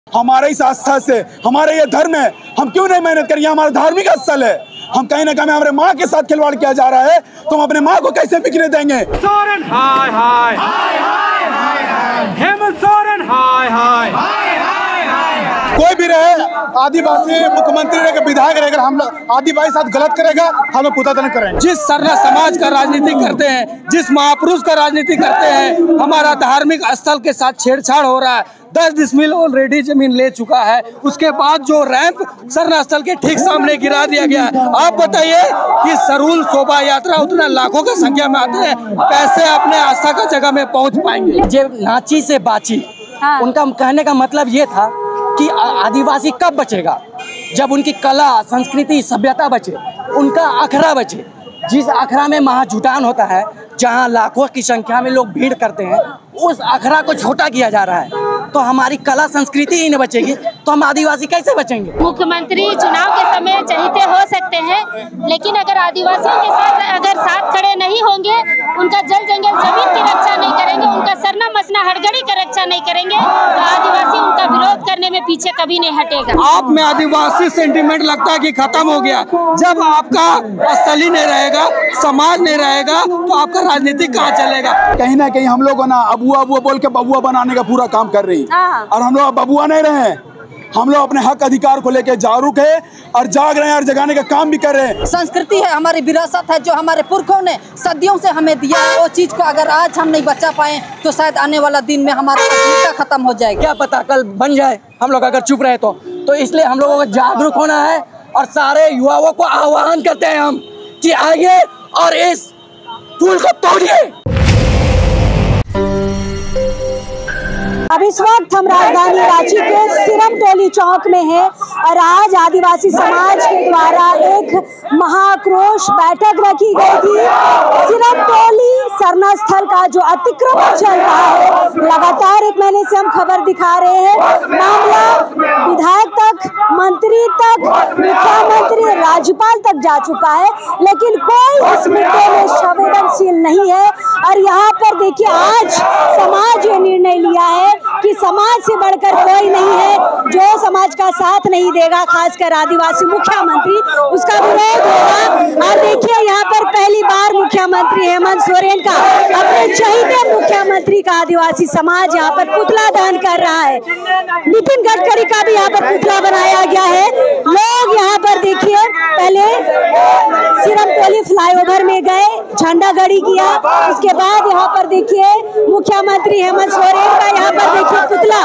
हमारे इस आस्था से, हमारे ये धर्म है, हम क्यों नहीं मेहनत करेंगे? हमारा धार्मिक स्थल है। हम कहीं ना कहीं हमारे माँ के साथ खिलवाड़ किया जा रहा है, तो हम अपने माँ को कैसे बिकने देंगे? सोरेन हाय हाय हाय हाय हाय, हेमंत सोरेन हाय हाय हाय हाय हाय। कोई भी रहे, आदिवासी मुख्यमंत्री रहेगा, विधायक रहेगा, हम आदिवासी साथ गलत करेगा, हमें पुतला करेंगे। जिस सरना समाज का राजनीति करते हैं, जिस महापुरुष का राजनीति करते हैं, हमारा धार्मिक स्थल के साथ छेड़छाड़ हो रहा है। 10 डिसमिल ऑलरेडी जमीन ले चुका है, उसके बाद जो रैंप सरना स्थल के ठीक सामने गिरा दिया गया है। आप बताइए कि सरूल शोभा यात्रा उतना लाखों की संख्या में आते हैं, कैसे अपने आस्था का जगह में पहुंच पाएंगे? जे नाची से बाची, उनका कहने का मतलब ये था कि आदिवासी कब बचेगा? जब उनकी कला, संस्कृति, सभ्यता बचे, उनका अखड़ा बचे। जिस अखड़ा में महाजुटान होता है, जहां लाखों की संख्या में लोग भीड़ करते हैं, उस अखड़ा को छोटा किया जा रहा है। तो हमारी कला संस्कृति ही नहीं बचेगी, तो हम आदिवासी कैसे बचेंगे? मुख्यमंत्री चुनाव के समय चहेते हो सकते हैं, लेकिन अगर आदिवासियों के साथ खड़े नहीं होंगे, उनका जल जंगल जमीन की रक्षा नहीं करेंगे, उनका सरना मसना हड़गड़ी का रक्षा नहीं करेंगे, तो आदिवासी उनका विरोध करने में पीछे कभी नहीं हटेगा। आप में आदिवासी सेंटिमेंट लगता है कि खत्म हो गया। जब आपका स्थल ही नहीं रहेगा, समाज नहीं रहेगा, तो आपका राजनीति कहाँ चलेगा? कहीं ना कहीं हम लोग ना अबुआ बोल के बबुआ बनाने का पूरा काम कर रही है, और हम लोग बबुआ नहीं रहे हैं। हम लोग अपने हक अधिकार को लेकर जागरूक है और जाग रहे हैं और जगाने का काम भी कर रहे हैं। संस्कृति है, हमारी विरासत है, जो हमारे पुरखों ने सदियों से हमें दिया है। वो चीज को अगर आज हम नहीं बचा पाए, तो शायद आने वाला दिन में हमारा अस्मिता खत्म हो जाएगी। क्या पता कल बन जाए, हम लोग अगर चुप रहे तो इसलिए हम लोगों को जागरूक होना है। और सारे युवाओं को आह्वान करते हैं हम कि आइए और इस पुल को तोड़िए। अब इस वक्त हम राजधानी रांची के सिरमटोली चौक में हैं और आज आदिवासी समाज के द्वारा एक महाक्रोश बैठक रखी गई थी। सिरमटोली सरना स्थल का जो अतिक्रमण चल रहा है, लगातार 1 महीने से हम खबर दिखा रहे हैं। मामला विधायक तक, मंत्री तक, मुख्यमंत्री, राज्यपाल तक जा चुका है, लेकिन कोई इस मुद्दे में संवेदनशील नहीं है। और यहाँ पर देखिए, आज समाज ये निर्णय लिया है कि समाज से बढ़कर कोई नहीं है। जो समाज का साथ नहीं देगा, खासकर आदिवासी मुख्यमंत्री, उसका विरोध होगा। और देखिए, यहाँ पर पहली बार मुख्यमंत्री हेमंत सोरेन का, अपने चहेते मुख्यमंत्री का आदिवासी समाज यहाँ पर पुतला दहन कर रहा है। नितिन गडकरी का भी यहाँ पर पुतला बनाया गया है। लोग यहाँ पर देखिए, पहले सिरमटोली फ्लाईओवर में गए, झंडा गड़ी किया, उसके बाद यहाँ पर देखिए मुख्यमंत्री हेमंत सोरेन का यहाँ पर देखिए पुतला,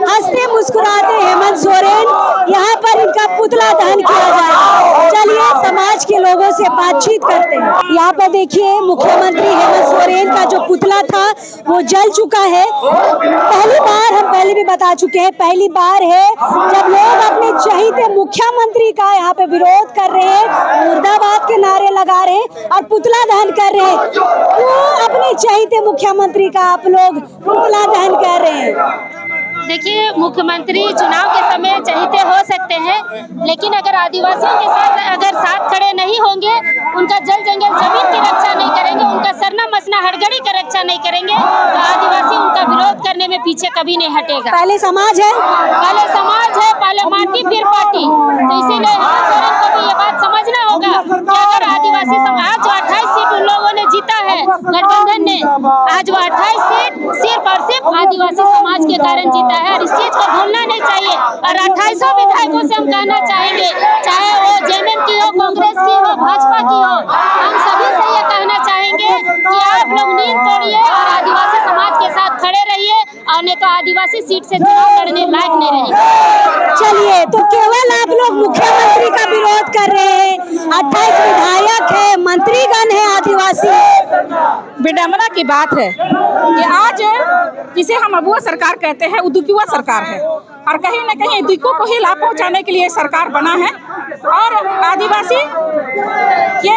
हंसते मुस्कुराते हेमंत सोरेन, यहाँ पर इनका पुतला दहन किया जाएगा। चलिए समाज के लोगों से बातचीत करते हैं। यहाँ पर देखिए मुख्यमंत्री हेमंत सोरेन का जो पुतला था वो जल चुका है। पहली बार, हम पहले भी बता चुके हैं, पहली बार है जब लोग अपने चहेते मुख्यमंत्री का यहाँ पे विरोध कर रहे हैं, मुर्दाबाद के नारे लगा रहे हैं और पुतला दहन कर रहे हैं। क्यों अपने चहेते मुख्यमंत्री का आप लोग पुतला दहन कर रहे हैं? देखिए, मुख्यमंत्री चुनाव के समय चहेते हो सकते हैं, लेकिन अगर आदिवासियों के साथ खड़े नहीं होंगे, उनका जल जंगल जमीन की रक्षा नहीं करेंगे, उनका सरना मसना हड़गड़ी का रक्षा नहीं करेंगे, तो आदिवासी उनका विरोध करने में पीछे कभी नहीं हटेगा। पहले समाज है, पहले माटी फिर पार्टी। तो इसीलिए हेमंत सोरेन को भी ये बात समझना होगा कि अगर आदिवासी समाज जो 28 सीट उन लोगों ने जीता है, गठबंधन ने, आज वो 28 सीट सिर्फ और सिर्फ आदिवासी समाज के कारण जीता है, और इस चीज को भूलना नहीं चाहिए। और 28 विधायकों से हम कहना चाहेंगे, चाहे वो जेएमएम की हो, कांग्रेस की हो, भाजपा की हो, हम सभी से ये कहना चाहेंगे कि आप लोग नींद तोड़िए और आदिवासी समाज के साथ खड़े रहिए, और नहीं तो आदिवासी सीट से चुनाव लड़ने लायक नहीं रहेंगे। चलिए, तो केवल आप लोग मुख्यमंत्री का विरोध कर रहे हैं, 28 विधायक है, मंत्रीगण है आदिवासी। विडम्बना की बात है कि आज जिसे हम अबुआ सरकार कहते हैं, वो दुखुआ सरकार है, और कहीं न कहीं दुखों को ही लाभ पहुंचाने के लिए सरकार बना है। और आदिवासी के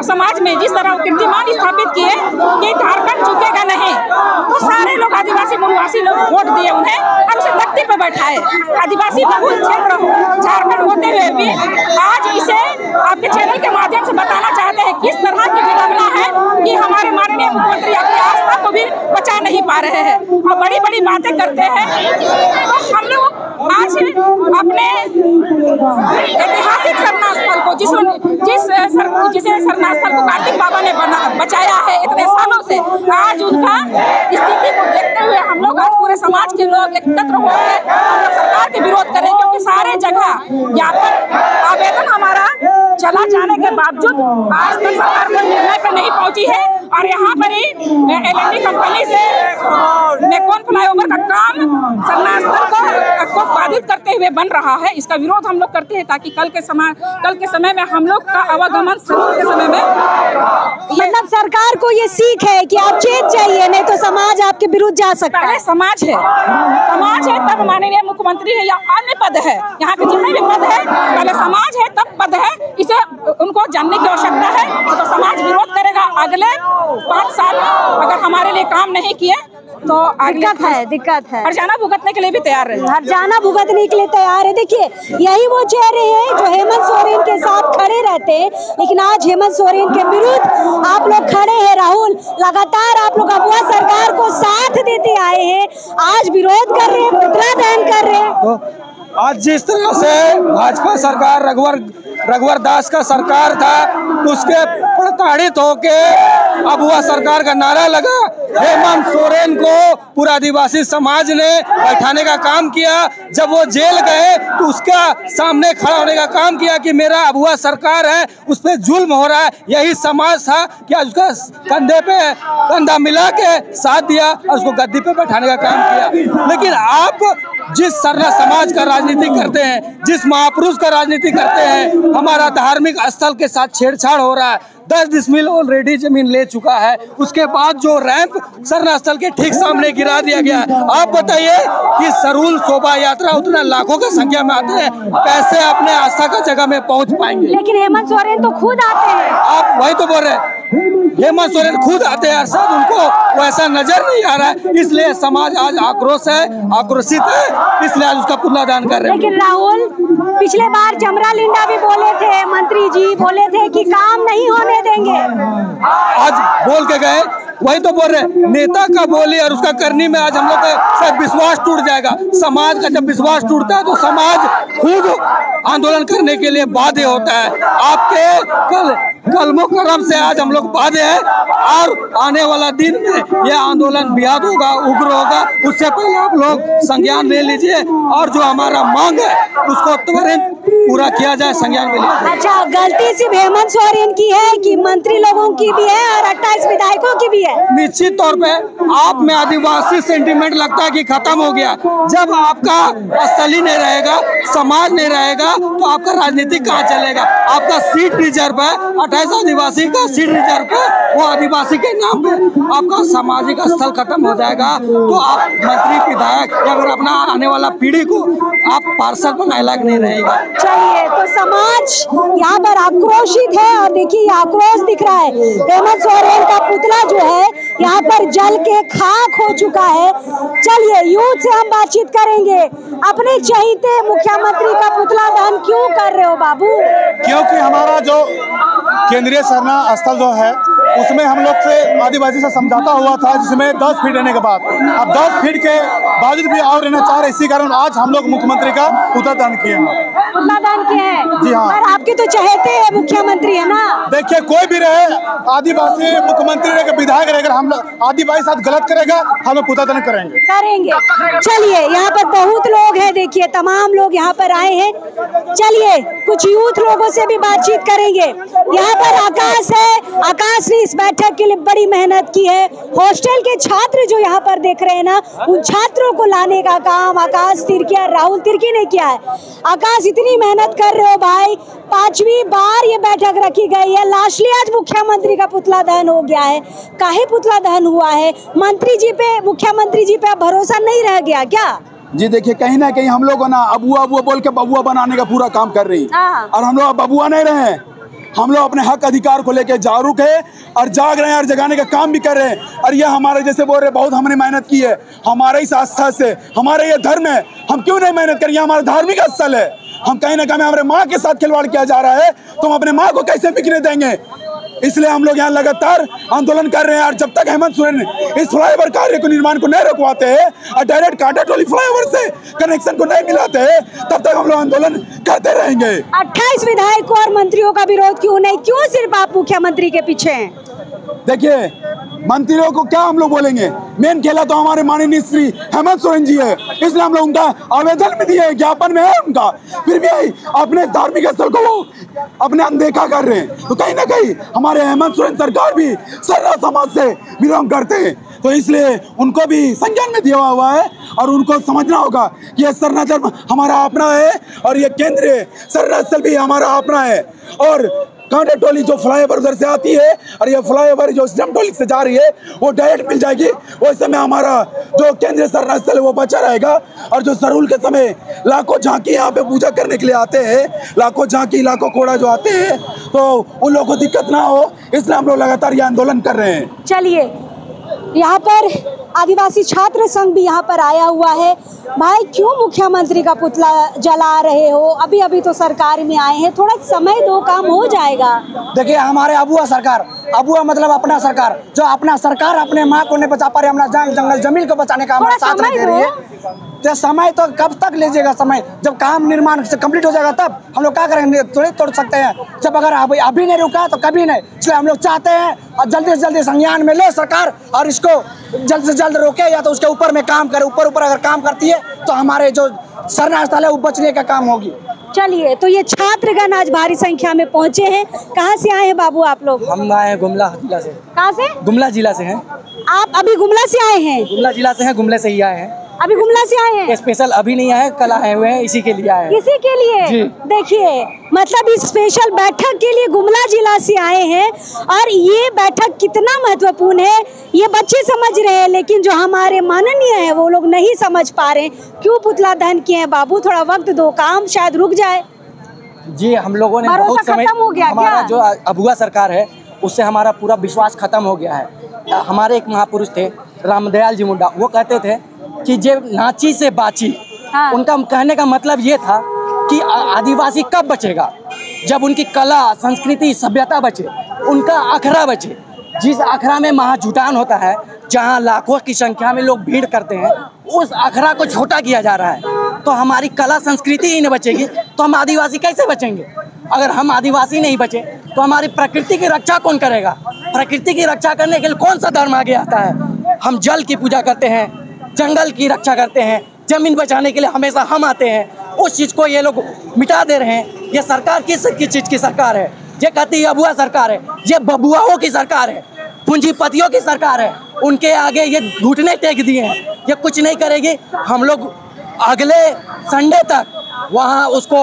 समाज में जिस तरह कीर्तिमान स्थापित किए कि झारखंड झुकेगा नहीं, तो सारे लोग आदिवासी मूलवासी लोग वोट दिए उन्हें और उसे तख्ती पर बैठाए। आदिवासी बहुल क्षेत्र झारखंड होते हुए भी आज इसे आपके चैनल के माध्यम से बताना चाहते हैं किस तरह की विडम्बना है कि हमारे माननीय मुख्यमंत्री अपनी आस्था को भी बचा नहीं पा रहे हैं और बड़ी बड़ी बातें करते हैं। तो हम लोग ऐतिहासिक सरना स्थल को जिसे सरना स्थल को कार्तिक बाबा ने बचाया है इतने सालों से, आज उनका स्थिति को देखते हुए हम लोग आज पूरे समाज के लोग एकत्र हो गए, हम लोग सरकार के विरोध करें, क्योंकि सारे जगह ज्ञापन आवेदन हमारा चला जाने के बावजूद आज तक सरकार कोई निर्णय पर नहीं पहुंची है। और यहाँ पर ही L&T कंपनी से मेकोन फ्लाईओवर का काम सरना स्थल को बाधित करते हुए बन रहा है। इसका विरोध हम लोग करते हैं ताकि कल के समय में हम लोग का आवागमन के समय में मतलब सरकार को ये सीख है कि आप चेत जाइए, नहीं तो समाज आपके विरुद्ध जा सकता है। समाज है तब माननीय मुख्यमंत्री है या अन्य पद है, यहाँ के जितने भी पद है पहले समाज है तब पद है, इसे उनको जानने की आवश्यकता है। तो समाज विरोध करेगा। अगले 5 साल अगर हमारे लिए काम नहीं किए तो दिक्कत है। हरजाना भुगतने के लिए भी तैयार है, हरजाना भुगतने के लिए तैयार है। देखिए यही वो चेहरे हैं जो हेमंत सोरेन के साथ खड़े रहते हैं, लेकिन आज हेमंत सोरेन के विरुद्ध आप लोग खड़े हैं। राहुल, लगातार आप लोग अबुआ सरकार को साथ देते आए हैं, आज विरोध कर रहे हैं, पुतला दहन कर रहे हैं। आज जिस तरह से भाजपा सरकार रघुवर दास का सरकार था, उसके प्रताड़ित होके अबुआ सरकार का नारा लगा, हेमंत सोरेन को पूरा आदिवासी समाज ने बैठाने का काम किया। जब वो जेल गए तो उसका सामने खड़ा होने का काम किया कि मेरा अबुआ सरकार है, उस पर जुल्म हो रहा है। यही समाज था कि आज उसका कंधे पे कंधा मिला के साथ दिया और उसको गद्दी पे बैठाने का काम किया। लेकिन आप जिस सरना समाज का राजनीति करते हैं, जिस महापुरुष का राजनीति करते हैं, हमारा धार्मिक स्थल के साथ छेड़छाड़ हो रहा है। 10 डिसमिल ऑलरेडी जमीन ले चुका है, उसके बाद जो रैंप सरना स्थल के ठीक सामने गिरा दिया गया है। आप बताइए कि सरूल शोभा यात्रा उतना लाखों की संख्या में आते हैं, कैसे अपने आस्था का जगह में पहुंच पाएंगे? लेकिन हेमंत सोरेन तो खुद आते हैं। आप वही तो बोल रहे हैं, हेमंत सोरेन खुद आते हैं, अरशद उनको वैसा नजर नहीं आ रहा है, इसलिए समाज आज आक्रोशित है, इसलिए आज उसका पुतला दान कर रहे हैं। लेकिन राहुल, पिछले बार जमरा लिंडा भी बोले थे, मंत्री जी बोले थे कि काम नहीं होने देंगे, आज बोल के गए, वही तो बोल रहे, नेता का बोली और उसका करनी में आज हम लोग का विश्वास टूट जाएगा। समाज का जब विश्वास टूटता है तो समाज खुद आंदोलन करने के लिए बाध्य होता है। आपके कलमों करम से आज हम लोग बाध्य हैं और आने वाला दिन में यह आंदोलन बेहद होगा, उग्र होगा। उससे पहले आप लोग संज्ञान ले लीजिए और जो हमारा मांग है उसको त्वरित पूरा किया जाए, संज्ञान में लीजिए। अच्छा, गलती सिर्फ हेमंत सोरेन की है कि मंत्री लोगों की भी है और 28 विधायकों की भी है? निश्चित तौर पे आप में आदिवासी सेंटीमेंट लगता है कि खत्म हो गया। जब आपका स्थल ही नहीं रहेगा, समाज नहीं रहेगा, तो आपका राजनीति कहाँ चलेगा? आपका सीट रिजर्व है, 28 आदिवासी का सीट रिजर्व है, वो आदिवासी के नाम पे आपका सामाजिक स्थल खत्म हो जाएगा। तो आप मंत्री विधायक या फिर अपना आने वाला पीढ़ी को आप पार्षद बनाने लायक नहीं रहेगा। चलिए, तो समाज यहाँ पर आक्रोशित है और देखिए आक्रोश दिख रहा है। हेमंत सोरेन का पुतला जो है यहाँ पर जल के खाक हो चुका है। चलिए, यूथ से हम बातचीत करेंगे। अपने चहीते मुख्यमंत्री का पुतला दहन क्यों कर रहे हो बाबू? क्योंकि हमारा जो केंद्रीय सरना स्थल जो है उसमें हम लोग से आदिवासी से समझौता हुआ था, जिसमें 10 फीट रहने के बाद अब 10 फीट के बावजूद भी और रहना चाह रहे। इसी कारण आज हम लोग मुख्यमंत्री का पुतला दहन किए हैं। पुतला दहन किए हैं? जी हाँ। और आपके तो चहेते हैं मुख्यमंत्री है ना? देखिए, कोई भी रहे, आदिवासी मुख्यमंत्री रहेगा, विधायक रहेगा, हम आदिवासी साथ गलत करेगा, हम पुतला दहन करेंगे। चलिए, यहाँ पर बहुत लोग हैं, देखिए तमाम लोग यहाँ पर आए हैं। चलिए, कुछ यूथ लोगों से भी बातचीत करेंगे। यहाँ पर आकाश है, आकाश ने इस बैठक के लिए बड़ी मेहनत की है। हॉस्टल के छात्र जो यहाँ पर देख रहे हैं ना, उन छात्रों को लाने का काम आकाश तिर्की और राहुल तिर्की ने किया है। आकाश, इतनी मेहनत कर रहे हो भाई, 5वीं बार ये बैठक रखी गई है, लास्टली आज मुख्यमंत्री का पुतला दहन हो गया है। काहे पुतला दहन हुआ है? मंत्री जी पे, मुख्यमंत्री जी पे भरोसा नहीं रह गया क्या? जी देखिए, कहीं ना कहीं हम लोग ना अबुआ बोल के बबुआ बनाने का पूरा काम कर रही है और हम लोग बबुआ नहीं रहे हैं। हम लोग अपने हक अधिकार को लेकर जागरूक है और जाग रहे हैं और जगाने का काम भी कर रहे हैं। और ये हमारे जैसे बोल रहे, बहुत हमने मेहनत की है, हमारे इस आस्था से, हमारे ये धर्म है, हम क्यों नहीं मेहनत करें? हमारा धार्मिक स्थल है। हम कहीं ना कहीं हमारे माँ के साथ खिलवाड़ किया जा रहा है, तो हम अपने माँ को कैसे बिकने देंगे? इसलिए हम लोग यहाँ लगातार आंदोलन कर रहे हैं। और जब तक हेमंत सोरेन इस फ्लाईओवर कार्य को निर्माण को नहीं रुकवाते हैं और डायरेक्ट कांटाटोली फ्लाईओवर से कनेक्शन को नहीं मिलाते हैं, तब तक हम लोग आंदोलन करते रहेंगे। 28 विधायकों और मंत्रियों का विरोध क्यों नहीं? क्यों सिर्फ आप मुख्यमंत्री के पीछे हैं? देखिए, मंत्रियों को क्या हम लोग बोलेंगे, मेन खेला तो हमारे माननीय श्री हेमंत सोरेन जी है, इसलिए हम लोग उनका आवेदन में दिए, ज्ञापन में है उनका, फिर भी अपने धार्मिक स्थल को वो अपने अनदेखा कर रहे हैं। तो कहीं ना कहीं हमारे हेमंत सोरेन सरकार भी सर्रा समाज से बिलोंग करते हैं, तो इसलिए उनको भी संज्ञान में दिया हुआ है और उनको समझना होगा कि ये सरना धर्म हमारा अपना है और ये केंद्रीय सरना स्थल भी हमारा अपना है। और कांटाटोली जो फ्लाईओवर उधर से आती है और ये फ्लाईओवर जो सिरमटोली से जा रही है वो डायरेक्ट मिल जाएगी, उस समय हमारा जो केंद्रीय सरना स्थल है वो बचा रहेगा। और जो सरूल के समय लाखों झांकी यहाँ पे पूजा करने के लिए आते हैं, लाखों झांकी लाखों कोड़ा जो आते हैं, तो उन लोगों को दिक्कत ना हो, इसलिए हम लोग लगातार ये आंदोलन कर रहे हैं। चलिए, यहाँ पर आदिवासी छात्र संघ भी यहाँ पर आया हुआ है। भाई, क्यों मुख्यमंत्री का पुतला जला रहे हो? अभी अभी तो सरकार में आए हैं, थोड़ा समय दो, काम हो जाएगा। देखिए, हमारे अबुआ सरकार, अबुआ मतलब अपना सरकार, जो अपना सरकार अपने माँ को नहीं बचा पा रही, अपना जंगल जमीन को बचाने का हमारा साथ नहीं दे रही है। तो समय तो कब तक लीजिएगा? समय जब काम निर्माण से कंप्लीट हो जाएगा तब हम लोग क्या करेंगे? थोड़ी तोड़ सकते हैं। जब अगर अभी नहीं रुका तो कभी नहीं, इसलिए हम लोग चाहते हैं और जल्दी से जल्दी संज्ञान में ले सरकार और इसको जल्द से जल्द रोके, या तो उसके ऊपर में काम करे। ऊपर अगर काम करती है तो हमारे जो सरना स्थल है वो बचने का काम होगी। चलिए, तो ये छात्रगण आज भारी संख्या में पहुंचे हैं। कहाँ से आए हैं बाबू आप लोग? हम आए हैं गुमला जिला से। कहाँ से? गुमला जिला से हैं। आप अभी गुमला से आए हैं? गुमला जिला से हैं, गुमले से ही आए हैं। अभी गुमला से आए हैं? स्पेशल अभी नहीं आए, कल आए हुए हैं, इसी के लिए आए हैं। इसी के लिए? देखिए, मतलब इस स्पेशल बैठक के लिए गुमला जिला से आए हैं और ये बैठक कितना महत्वपूर्ण है ये बच्चे समझ रहे हैं, लेकिन जो हमारे माननीय है वो लोग नहीं समझ पा रहे। क्यों पुतला दहन किए हैं बाबू? थोड़ा वक्त दो, काम शायद रुक जाए। जी, हम लोगों ने बहुत समय, हमारा जो अबुआ सरकार है उससे हमारा पूरा विश्वास खत्म हो गया है। हमारे एक महापुरुष थे रामदयाल जी मुंडा, वो कहते थे कि जे नाची से बाची। उनका कहने का मतलब ये था कि आदिवासी कब बचेगा? जब उनकी कला, संस्कृति, सभ्यता बचे, उनका अखड़ा बचे। जिस अखड़ा में महाजुटान होता है, जहाँ लाखों की संख्या में लोग भीड़ करते हैं, उस अखड़ा को छोटा किया जा रहा है। तो हमारी कला संस्कृति ही नहीं बचेगी तो हम आदिवासी कैसे बचेंगे? अगर हम आदिवासी नहीं बचे तो हमारी प्रकृति की रक्षा कौन करेगा? प्रकृति की रक्षा करने के लिए कौन सा धर्म आगे आता है? हम जल की पूजा करते हैं, जंगल की रक्षा करते हैं, जमीन बचाने के लिए हमेशा हम आते हैं। उस चीज़ को ये लोग मिटा दे रहे हैं। ये सरकार किस चीज़ की सरकार है? ये कहती है अबुआ सरकार है, ये बबुआओं की सरकार है, पूंजीपतियों की सरकार है। उनके आगे ये घुटने टेक दिए हैं, ये कुछ नहीं करेगी। हम लोग अगले संडे तक वहाँ उसको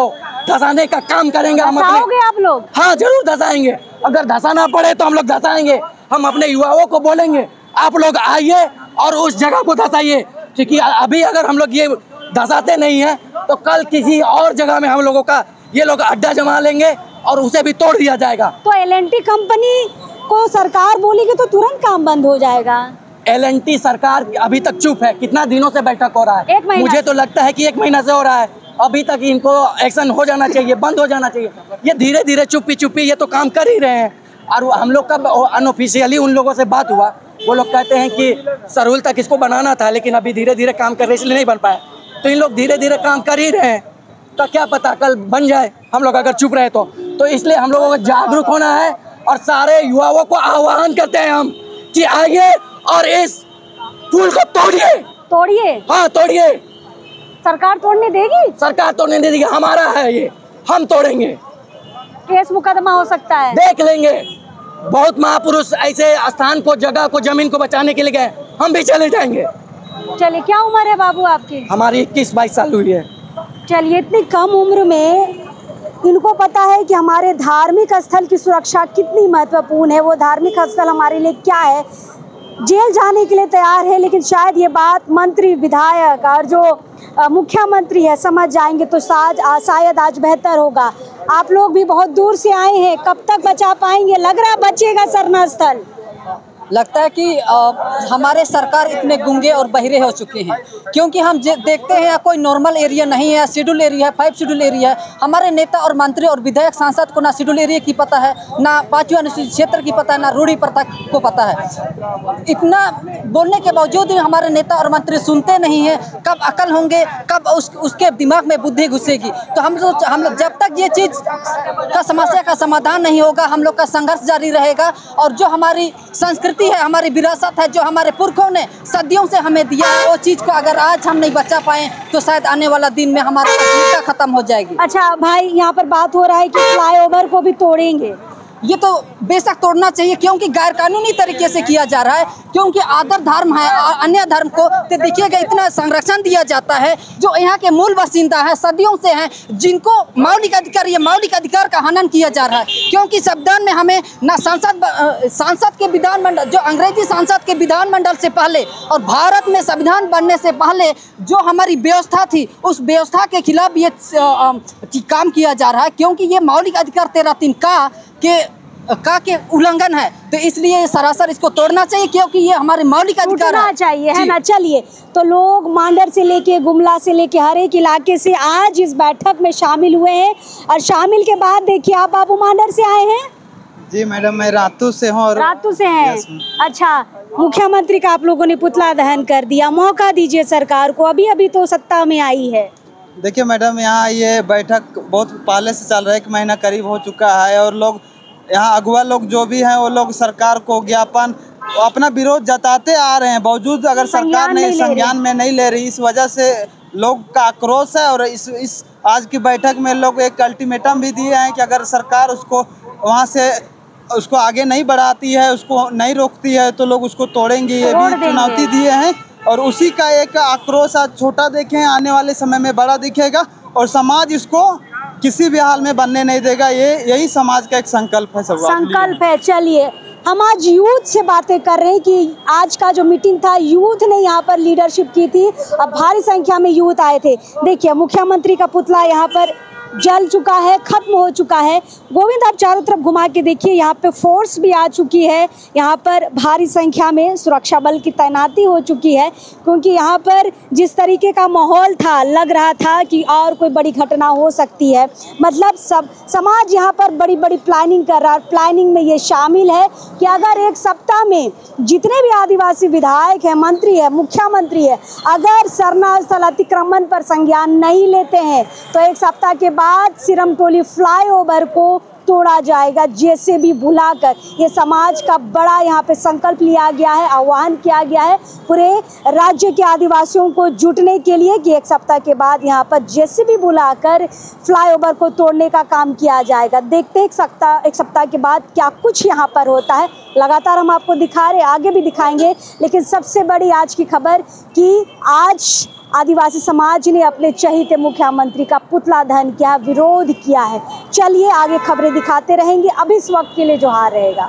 धसाने का काम करेंगे। हम अपने, आप लोग? हाँ, जरूर धसाएंगे। अगर धसाना पड़े तो हम लोग धसाएंगे। हम अपने युवाओं को बोलेंगे आप लोग आइए और उस जगह को धसाइए, क्योंकि अभी अगर हम लोग ये धसाते नहीं हैं तो कल किसी और जगह में हम लोगों का ये लोग अड्डा जमा लेंगे और उसे भी तोड़ दिया जाएगा। तो L&T कंपनी को सरकार बोलेगी तो तुरंत काम बंद हो जाएगा। L&T सरकार अभी तक चुप है। कितना दिनों से बैठक हो रहा है? मुझे तो लगता है कि 1 महीना से हो रहा है। अभी तक इनको एक्शन हो जाना चाहिए, बंद हो जाना चाहिए। ये धीरे धीरे चुप्पी ये तो काम कर ही रहे हैं। और हम लोग का अनऑफिशियली उन लोगों से बात हुआ, वो लोग कहते हैं कि सरूल तक इसको बनाना था, लेकिन अभी धीरे धीरे काम कर रहे इसलिए नहीं बन पाया। तो इन लोग धीरे धीरे काम कर ही रहे हैं, तो क्या पता कल बन जाए, हम लोग अगर चुप रहे तो इसलिए हम लोगों को जागरूक होना है। और सारे युवाओं को आह्वान करते हैं हम कि आइए और इस पुल को तोड़िए। हाँ, तोड़िए। सरकार तोड़ने देगी? सरकार तोड़ने देगी, हमारा है ये, हम तोड़ेंगे। केस मुकदमा हो सकता है, देख लेंगे। बहुत महापुरुष ऐसे स्थान को, जगह को, जमीन को बचाने के लिए गए, हम भी चले जाएंगे। चलिए, क्या उम्र है बाबू आपकी? हमारी 21-22 साल हुई है। चलिए, इतनी कम उम्र में इनको पता है कि हमारे धार्मिक स्थल की सुरक्षा कितनी महत्वपूर्ण है, वो धार्मिक स्थल हमारे लिए क्या है। जेल जाने के लिए तैयार है, लेकिन शायद ये बात मंत्री, विधायक और जो मुख्यमंत्री है समझ जाएंगे तो शायद आज बेहतर होगा। आप लोग भी बहुत दूर से आए हैं, कब तक बचा पाएंगे? लग रहा बचेगा सरना स्थल? लगता है कि हमारे सरकार इतने गूंगे और बहिरे हो चुके हैं, क्योंकि हम देखते हैं कोई नॉर्मल एरिया नहीं है, शेड्यूल एरिया है, 5 शेड्यूल एरिया है। हमारे नेता और मंत्री और विधायक सांसद को ना शेड्यूल एरिया की पता है, ना 5वां अनुसूचित क्षेत्र की पता है, ना रूढ़ी प्रथा को पता है। इतना बोलने के बावजूद भी हमारे नेता और मंत्री सुनते नहीं है। कब अकल होंगे, कब उसके दिमाग में बुद्धि घुसेगी। तो हम लोग जब तक ये चीज़ का समस्या का समाधान नहीं होगा, हम लोग का संघर्ष जारी रहेगा। और जो हमारी संस्कृति है, हमारी विरासत है, जो हमारे पुरखों ने सदियों से हमें दिया है, वो चीज़ को अगर आज हम नहीं बचा पाए तो शायद आने वाला दिन में हमारा प्राथमिकता खत्म हो जाएगी। अच्छा भाई, यहाँ पर बात हो रहा है कि फ्लाईओवर को भी तोड़ेंगे। ये तो बेशक तोड़ना चाहिए, क्योंकि गैर कानूनी तरीके से किया जा रहा है। क्योंकि आदर धर्म है, अन्य धर्म को तो देखिएगा इतना संरक्षण दिया जाता है, जो यहाँ के मूल बासिंदा है, सदियों से हैं, जिनको मौलिक अधिकार का हनन किया जा रहा है। क्योंकि संविधान में हमें ना सांसद के विधानमंडल, जो अंग्रेजी सांसद के विधानमंडल से पहले और भारत में संविधान बनने से पहले जो हमारी व्यवस्था थी, उस व्यवस्था के खिलाफ ये काम किया जा रहा है। क्योंकि ये मौलिक अधिकार 13(3) के उल्लंघन है, तो इसलिए सरासर इसको तोड़ना चाहिए, क्योंकि ये हमारे मौलिक अधिकार चाहिए, है ना। चलिए, तो लोग मांडर से लेके गुमला से लेके हर एक इलाके से आज इस बैठक में शामिल हुए हैं। और शामिल के बाद देखिए, आप बाबू मांडर से आए हैं? जी मैडम, मैं रातू से हूँ। रातू से हैं? अच्छा, मुख्यमंत्री का आप लोगों ने पुतला दहन कर दिया, मौका दीजिए सरकार को, अभी तो सत्ता में आई है। देखिए मैडम, यहाँ ये बैठक बहुत पहले से चल रहा है, 1 महीना करीब हो चुका है। और लोग यहाँ अगुवा लोग जो भी हैं, वो लोग सरकार को ज्ञापन अपना विरोध जताते आ रहे हैं, बावजूद अगर सरकार ने संज्ञान में नहीं ले रही। इस वजह से लोग का आक्रोश है। और इस आज की बैठक में लोग एक अल्टीमेटम भी दिए हैं कि अगर सरकार उसको वहाँ से उसको आगे नहीं बढ़ाती है, उसको नहीं रोकती है, तो लोग उसको तोड़ेंगे। ये भी चुनौती दिए हैं। और उसी का एक आक्रोश आज छोटा देखें, आने वाले समय में बड़ा दिखेगा। और समाज इसको किसी भी हाल में बनने नहीं देगा। यही समाज का एक संकल्प है। सब संकल्प है। चलिए, हम आज यूथ से बातें कर रहे हैं कि आज का जो मीटिंग था, यूथ ने यहाँ पर लीडरशिप की थी। अब भारी संख्या में यूथ आए थे। देखिए, मुख्यमंत्री का पुतला यहाँ पर जल चुका है, खत्म हो चुका है। गोविंद, आप चारों तरफ घुमा के देखिए, यहाँ पे फोर्स भी आ चुकी है। यहाँ पर भारी संख्या में सुरक्षा बल की तैनाती हो चुकी है, क्योंकि यहाँ पर जिस तरीके का माहौल था, लग रहा था कि और कोई बड़ी घटना हो सकती है। मतलब सब समाज यहाँ पर बड़ी बड़ी प्लानिंग कर रहा है। प्लानिंग में ये शामिल है कि अगर 1 सप्ताह में जितने भी आदिवासी विधायक हैं, मंत्री है, मुख्यमंत्री है, अगर सरना स्थल अतिक्रमण पर संज्ञान नहीं लेते हैं, तो 1 सप्ताह के बाद सिरमटोली फ्लाईओवर को तोड़ा जाएगा, जेसीबी बुलाकर। ये समाज का बड़ा यहाँ पे संकल्प लिया गया है, आह्वान किया गया है पूरे राज्य के आदिवासियों को जुटने के लिए कि 1 सप्ताह के बाद यहाँ पर जेसीबी बुलाकर फ्लाईओवर को तोड़ने का काम किया जाएगा। देखते हैं 1 सप्ताह के बाद क्या कुछ यहाँ पर होता है। लगातार हम आपको दिखा रहे, आगे भी दिखाएंगे। लेकिन सबसे बड़ी आज की खबर कि आज आदिवासी समाज ने अपने चहेते मुख्यमंत्री का पुतला दहन किया, विरोध किया है। चलिए आगे खबरें दिखाते रहेंगे। अभी इस वक्त के लिए जोहार रहेगा।